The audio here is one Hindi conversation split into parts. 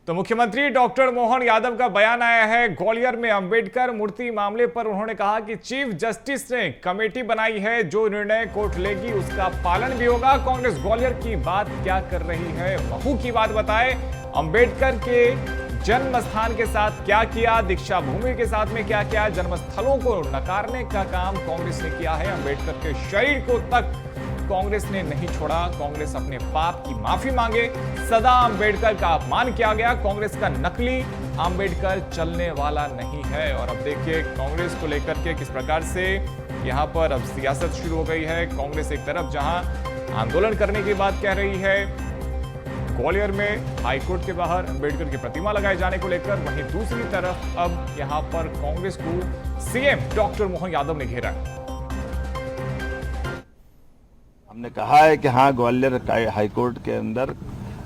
तो मुख्यमंत्री डॉक्टर मोहन यादव का बयान आया है। ग्वालियर में अंबेडकर मूर्ति मामले पर उन्होंने कहा कि चीफ जस्टिस ने कमेटी बनाई है, जो निर्णय कोर्ट लेगी उसका पालन भी होगा। कांग्रेस ग्वालियर की बात क्या कर रही है, महू की बात बताए। अंबेडकर के जन्म स्थान के साथ क्या किया, दीक्षा भूमि के साथ में क्या किया, जन्मस्थलों को नकारने का काम कांग्रेस ने किया है। अंबेडकर के शरीर को तक कांग्रेस ने नहीं छोड़ा। कांग्रेस अपने पाप की माफी मांगे। सदा अंबेडकर का अपमान किया गया। कांग्रेस का नकली अंबेडकर चलने वाला नहीं है। और अब देखिए कांग्रेस को लेकर के किस प्रकार से यहां पर अब सियासत शुरू हो गई है। कांग्रेस एक तरफ जहां आंदोलन करने की बात कह रही है ग्वालियर में हाईकोर्ट के बाहर अंबेडकर की प्रतिमा लगाए जाने को लेकर, वहीं दूसरी तरफ अब यहां पर कांग्रेस को सीएम डॉक्टर मोहन यादव ने घेरा है। हमने कहा है कि हाँ, ग्वालियर हाईकोर्ट के अंदर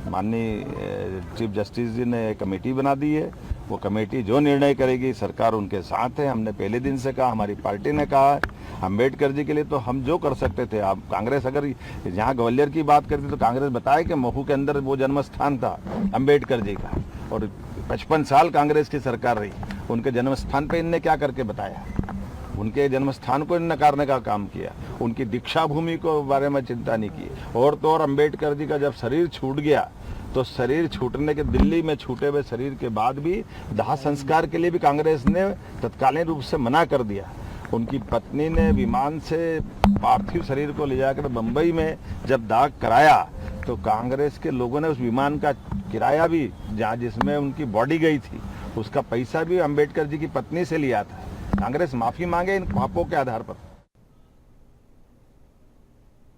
माननीय चीफ जस्टिस जी ने कमेटी बना दी है। वो कमेटी जो निर्णय करेगी सरकार उनके साथ है। हमने पहले दिन से कहा, हमारी पार्टी ने कहा है। अम्बेडकर जी के लिए तो हम जो कर सकते थे। आप कांग्रेस अगर यहाँ ग्वालियर की बात करती तो कांग्रेस बताए कि महू के अंदर वो जन्म स्थान था अम्बेडकर जी का, और 55 साल कांग्रेस की सरकार रही। उनके जन्म स्थान पर इनने क्या करके बताया? उनके जन्म स्थान को नकारने का काम किया। उनकी दीक्षा भूमि को बारे में चिंता नहीं की। और तो और अंबेडकर जी का जब शरीर छूट गया तो शरीर छूटने के दिल्ली में छूटे हुए शरीर के बाद भी दाह संस्कार के लिए भी कांग्रेस ने तत्कालीन रूप से मना कर दिया। उनकी पत्नी ने विमान से पार्थिव शरीर को ले जाकर बंबई में जब दाह कराया तो कांग्रेस के लोगों ने उस विमान का किराया भी, जहाँ जिसमें उनकी बॉडी गई थी, उसका पैसा भी अंबेडकर जी की पत्नी से लिया था। कांग्रेस माफी मांगे इन पापों के आधार पर।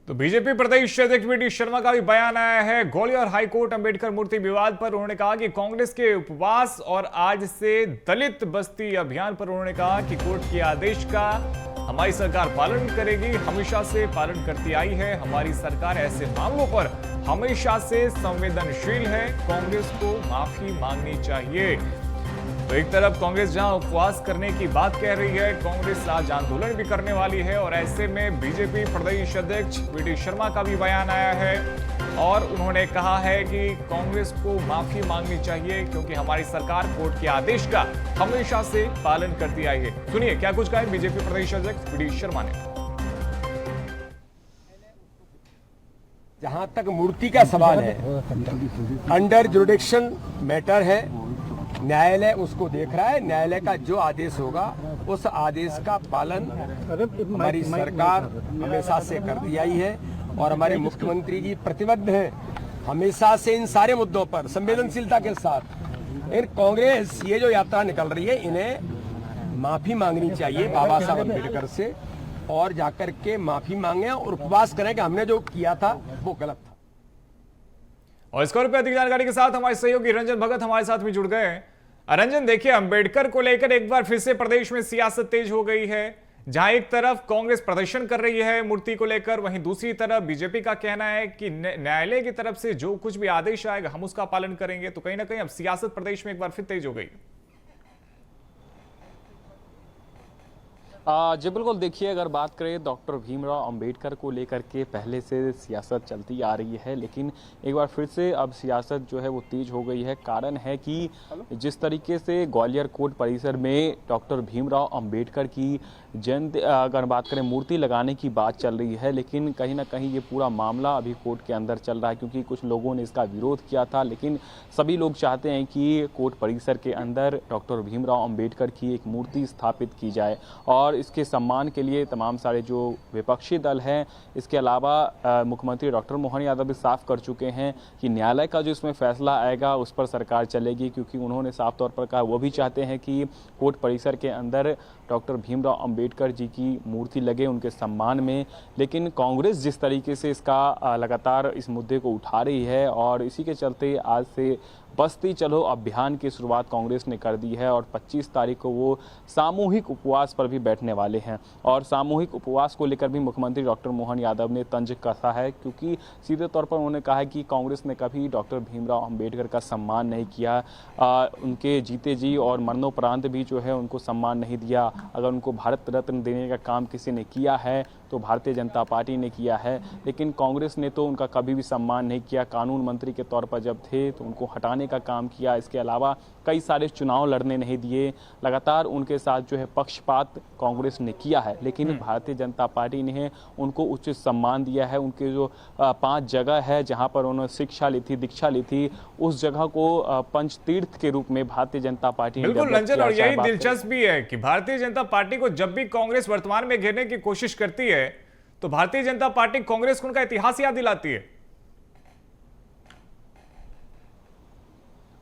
तो बीजेपी प्रदेश अध्यक्ष वी डी शर्मा का भी बयान आया है ग्वालियर हाईकोर्ट अंबेडकर मूर्ति विवाद पर। उन्होंने कहा कि कांग्रेस के उपवास और आज से दलित बस्ती अभियान पर उन्होंने कहा कि कोर्ट के आदेश का हमारी सरकार पालन करेगी, हमेशा से पालन करती आई है। हमारी सरकार ऐसे मामलों पर हमेशा से संवेदनशील है। कांग्रेस को माफी मांगनी चाहिए। तो एक तरफ कांग्रेस जहां उपवास करने की बात कह रही है, कांग्रेस आज आंदोलन भी करने वाली है। और ऐसे में बीजेपी प्रदेश अध्यक्ष वी डी शर्मा का भी बयान आया है और उन्होंने कहा है कि कांग्रेस को माफी मांगनी चाहिए, क्योंकि हमारी सरकार कोर्ट के आदेश का हमेशा से पालन करती आई है। सुनिए क्या कुछ कहा बीजेपी प्रदेश अध्यक्ष वी डी शर्मा ने। जहां तक मूर्ति का सवाल है, अंडर जुरिडिक्शन मैटर है, न्यायालय उसको देख रहा है। न्यायालय का जो आदेश होगा उस आदेश का पालन हमारी सरकार हमेशा से करती आई है। और हमारे मुख्यमंत्री जी प्रतिबद्ध हैं हमेशा से इन सारे मुद्दों पर संवेदनशीलता के साथ। इन कांग्रेस ये जो यात्रा निकल रही है, इन्हें माफी मांगनी चाहिए बाबा साहब अम्बेडकर से, और जाकर के माफी मांगे और उपवास करें कि हमने जो किया था वो गलत था। और इस पर अधिक जानकारी के साथ हमारे सहयोगी रंजन भगत हमारे साथ में जुड़ गए हैं। रंजन, देखिए अंबेडकर को लेकर एक बार फिर से प्रदेश में सियासत तेज हो गई है। जहां एक तरफ कांग्रेस प्रदर्शन कर रही है मूर्ति को लेकर, वहीं दूसरी तरफ बीजेपी का कहना है कि न्यायालय की तरफ से जो कुछ भी आदेश आएगा हम उसका पालन करेंगे। तो कहीं ना कहीं अब सियासत प्रदेश में एक बार फिर तेज हो गई। जी बिल्कुल, देखिए अगर बात करें डॉक्टर भीमराव अंबेडकर को लेकर के पहले से सियासत चलती आ रही है, लेकिन एक बार फिर से अब सियासत जो है वो तेज हो गई है। कारण है कि जिस तरीके से ग्वालियर कोर्ट परिसर में डॉक्टर भीमराव अंबेडकर की जयंती अगर बात करें मूर्ति लगाने की बात चल रही है, लेकिन कहीं ना कहीं ये पूरा मामला अभी कोर्ट के अंदर चल रहा है, क्योंकि कुछ लोगों ने इसका विरोध किया था। लेकिन सभी लोग चाहते हैं कि कोर्ट परिसर के अंदर डॉक्टर भीमराव अंबेडकर की एक मूर्ति स्थापित की जाए और इसके सम्मान के लिए तमाम सारे जो विपक्षी दल हैं, इसके अलावा मुख्यमंत्री डॉक्टर मोहन यादव भी साफ कर चुके हैं कि न्यायालय का जो इसमें फैसला आएगा उस पर सरकार चलेगी, क्योंकि उन्होंने साफ तौर पर कहा वो भी चाहते हैं कि कोर्ट परिसर के अंदर डॉक्टर भीमराव अंबेडकर जी की मूर्ति लगे उनके सम्मान में। लेकिन कांग्रेस जिस तरीके से इसका लगातार इस मुद्दे को उठा रही है, और इसी के चलते आज से बस्ती चलो अभियान की शुरुआत कांग्रेस ने कर दी है और 25 तारीख को वो सामूहिक उपवास पर भी बैठने वाले हैं। और सामूहिक उपवास को लेकर भी मुख्यमंत्री डॉक्टर मोहन यादव ने तंज कसा है, क्योंकि सीधे तौर पर उन्होंने कहा है कि कांग्रेस ने कभी डॉक्टर भीमराव अंबेडकर का सम्मान नहीं किया, उनके जीते जी और मरणोपरांत भी जो है उनको सम्मान नहीं दिया। अगर उनको भारत रत्न देने का काम किसी ने किया है तो भारतीय जनता पार्टी ने किया है, लेकिन कांग्रेस ने तो उनका कभी भी सम्मान नहीं किया। कानून मंत्री के तौर पर जब थे तो उनको हटाने का काम किया, इसके अलावा कई सारे चुनाव लड़ने नहीं दिए, लगातार उनके साथ जो है पक्षपात कांग्रेस ने किया है। लेकिन भारतीय जनता पार्टी ने उनको उचित सम्मान दिया है। उनके जो 5 जगह है जहां पर उन्होंने शिक्षा ली थी, दीक्षा ली थी, उस जगह को पंचतीर्थ के रूप में भारतीय जनता पार्टी ने बिल्कुल डेवलप रंजन, किया। और चाहे यही बात करें- दिलचस्प भी है कि भारतीय जनता पार्टी को जब भी कांग्रेस वर्तमान में घेरने की कोशिश करती है तो भारतीय जनता पार्टी कांग्रेस को उनका इतिहास याद दिलाती है।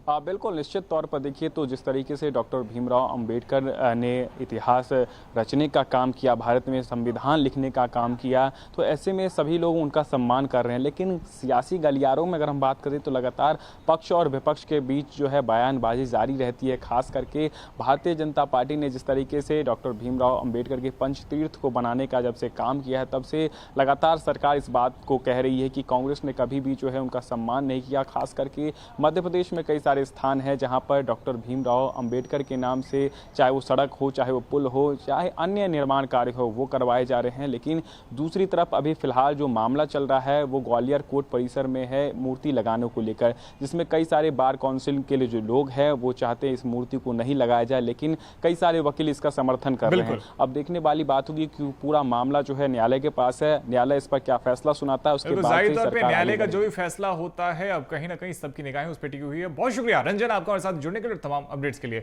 बिल्कुल, निश्चित तौर पर देखिए तो जिस तरीके से डॉक्टर भीमराव अंबेडकर ने इतिहास रचने का काम किया, भारत में संविधान लिखने का काम किया, तो ऐसे में सभी लोग उनका सम्मान कर रहे हैं। लेकिन सियासी गलियारों में अगर हम बात करें तो लगातार पक्ष और विपक्ष के बीच जो है बयानबाजी जारी रहती है। खास करके भारतीय जनता पार्टी ने जिस तरीके से डॉक्टर भीमराव अंबेडकर के पंचतीर्थ को बनाने का जब से काम किया है, तब से लगातार सरकार इस बात को कह रही है कि कांग्रेस ने कभी भी जो है उनका सम्मान नहीं किया। खास करके मध्य प्रदेश में कई सारे स्थान है जहां पर डॉक्टर भीमराव अंबेडकर के नाम से चाहे वो सड़क हो, चाहे वो पुल हो, चाहे अन्य निर्माण कार्य हो, वो करवाए जा रहे हैं। लेकिन दूसरी तरफ अभी फिलहाल जो मामला चल रहा है वो ग्वालियर कोर्ट परिसर में है मूर्ति लगाने को लेकर, जिसमें कई सारे बार काउंसिल के लिए जो लोग हैं वो चाहते हैं इस मूर्ति को नहीं लगाया जाए, लेकिन कई सारे वकील इसका समर्थन कर रहे हैं। अब देखने वाली बात होगी कि पूरा मामला जो है न्यायालय के पास है, न्यायालय इस पर क्या फैसला सुनाता है, उसके बाद जाहिर तौर पे सरकार न्यायालय का आगे जो भी फैसला होता है अब कहीं ना कहीं सबकी निगाहें उस पर टिकी हुई है। बहुत शुक्रिया रंजन आपका हमारे साथ जुड़ने के लिए, तमाम अपडेट्स के लिए।